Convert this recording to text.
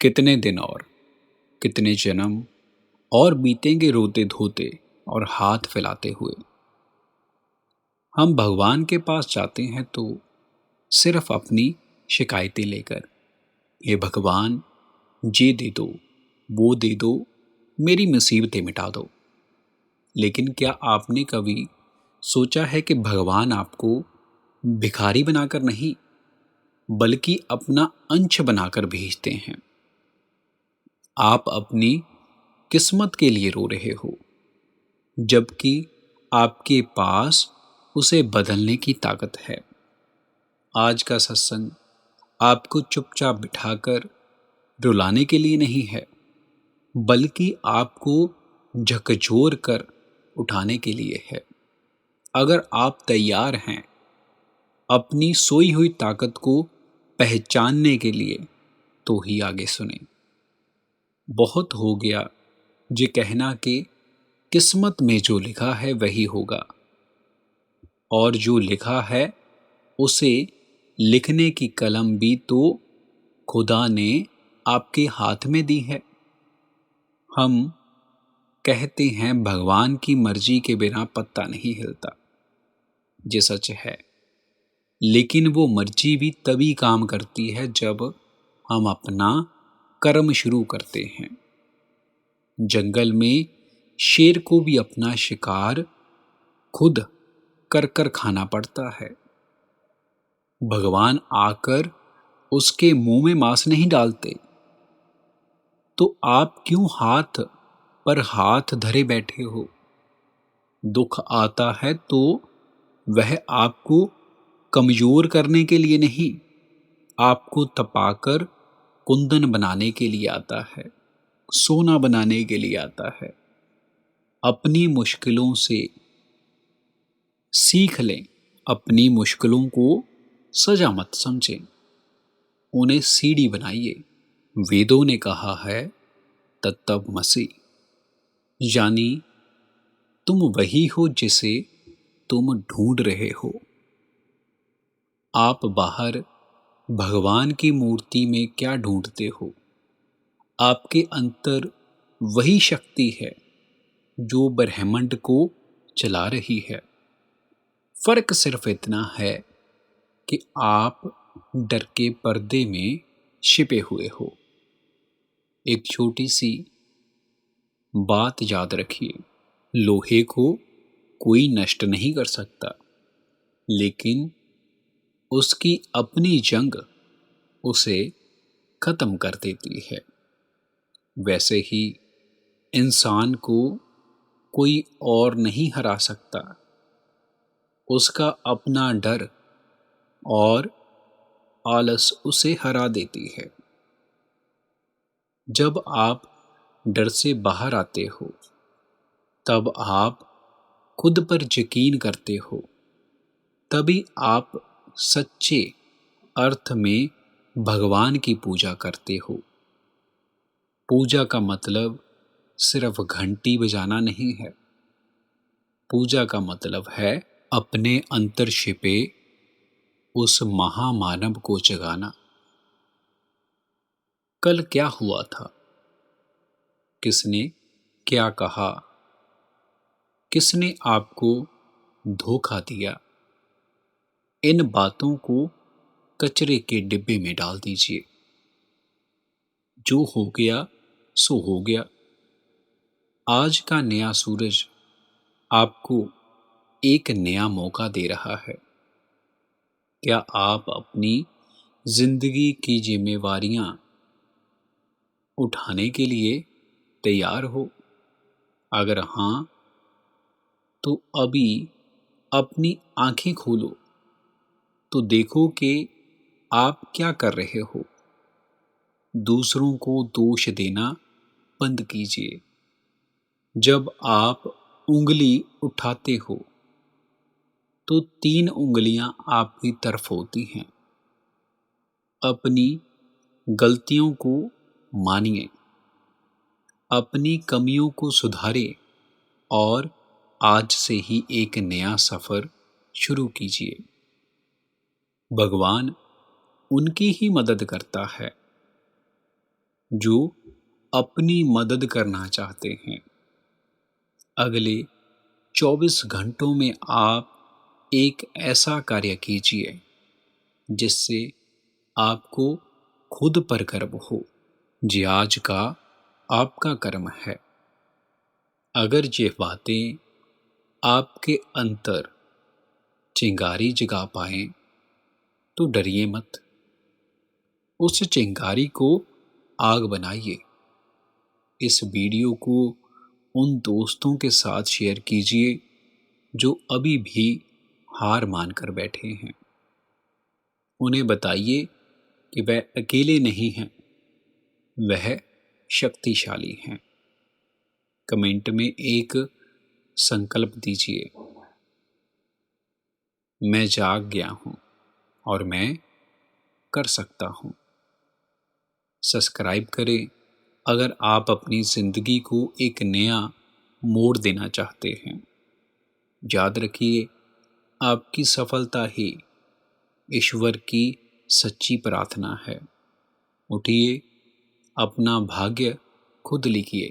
कितने दिन और कितने जन्म और बीतेंगे रोते धोते और हाथ फैलाते हुए। हम भगवान के पास जाते हैं तो सिर्फ अपनी शिकायतें लेकर। हे भगवान, ये दे दो, वो दे दो, मेरी मुसीबतें मिटा दो। लेकिन क्या आपने कभी सोचा है कि भगवान आपको भिखारी बनाकर नहीं, बल्कि अपना अंश बनाकर भेजते हैं। आप अपनी किस्मत के लिए रो रहे हो, जबकि आपके पास उसे बदलने की ताकत है। आज का सत्संग आपको चुपचाप बिठाकर रुलाने के लिए नहीं है, बल्कि आपको झकझोर कर उठाने के लिए है। अगर आप तैयार हैं अपनी सोई हुई ताकत को पहचानने के लिए, तो ही आगे सुने। बहुत हो गया ये कहना कि किस्मत में जो लिखा है वही होगा, और जो लिखा है उसे लिखने की कलम भी तो खुदा ने आपके हाथ में दी है। हम कहते हैं भगवान की मर्जी के बिना पत्ता नहीं हिलता। ये सच है, लेकिन वो मर्जी भी तभी काम करती है जब हम अपना कर्म शुरू करते हैं। जंगल में शेर को भी अपना शिकार खुद कर कर खाना पड़ता है। भगवान आकर उसके मुंह में मांस नहीं डालते। तो आप क्यों हाथ पर हाथ धरे बैठे हो? दुख आता है तो वह आपको कमजोर करने के लिए नहीं, आपको तपाकर कुंदन बनाने के लिए आता है, सोना बनाने के लिए आता है। अपनी मुश्किलों से सीख लें, अपनी मुश्किलों को सजा मत समझें, उन्हें सीढ़ी बनाइए। वेदों ने कहा है तत्त्वमसि, यानी तुम वही हो जिसे तुम ढूंढ रहे हो। आप बाहर भगवान की मूर्ति में क्या ढूंढते हो? आपके अंतर वही शक्ति है जो ब्रह्मांड को चला रही है। फर्क सिर्फ इतना है कि आप डर के पर्दे में छिपे हुए हो। एक छोटी सी बात याद रखिए, लोहे को कोई नष्ट नहीं कर सकता, लेकिन उसकी अपनी जंग उसे खत्म कर देती है। वैसे ही इंसान को कोई और नहीं हरा सकता, उसका अपना डर और आलस उसे हरा देती है। जब आप डर से बाहर आते हो, तब आप खुद पर यकीन करते हो, तभी आप सच्चे अर्थ में भगवान की पूजा करते हो। पूजा का मतलब सिर्फ घंटी बजाना नहीं है। पूजा का मतलब है अपने अंतर छिपे उस महामानव को जगाना। कल क्या हुआ था? किसने क्या कहा? किसने आपको धोखा दिया? इन बातों को कचरे के डिब्बे में डाल दीजिए। जो हो गया सो हो गया। आज का नया सूरज आपको एक नया मौका दे रहा है। क्या आप अपनी जिंदगी की जिम्मेवारियां उठाने के लिए तैयार हो? अगर हाँ, तो अभी अपनी आंखें खोलो तो देखो कि आप क्या कर रहे हो। दूसरों को दोष देना बंद कीजिए। जब आप उंगली उठाते हो तो 3 उंगलियां आपकी तरफ होती हैं। अपनी गलतियों को मानिए, अपनी कमियों को सुधारें और आज से ही एक नया सफर शुरू कीजिए। भगवान उनकी ही मदद करता है जो अपनी मदद करना चाहते हैं। अगले 24 घंटों में आप एक ऐसा कार्य कीजिए जिससे आपको खुद पर गर्व हो। जे आज का आपका कर्म है। अगर ये बातें आपके अंतर चिंगारी जगा पाएं तो डरिए मत। उस चिंगारी को आग बनाइए। इस वीडियो को उन दोस्तों के साथ शेयर कीजिए जो अभी भी हार मानकर बैठे हैं। उन्हें बताइए कि वह अकेले नहीं हैं, वह शक्तिशाली हैं। कमेंट में एक संकल्प दीजिए, मैं जाग गया हूँ और मैं कर सकता हूँ। सब्सक्राइब करें अगर आप अपनी ज़िंदगी को एक नया मोड़ देना चाहते हैं। याद रखिए, आपकी सफलता ही ईश्वर की सच्ची प्रार्थना है। उठिए, अपना भाग्य खुद लिखिए।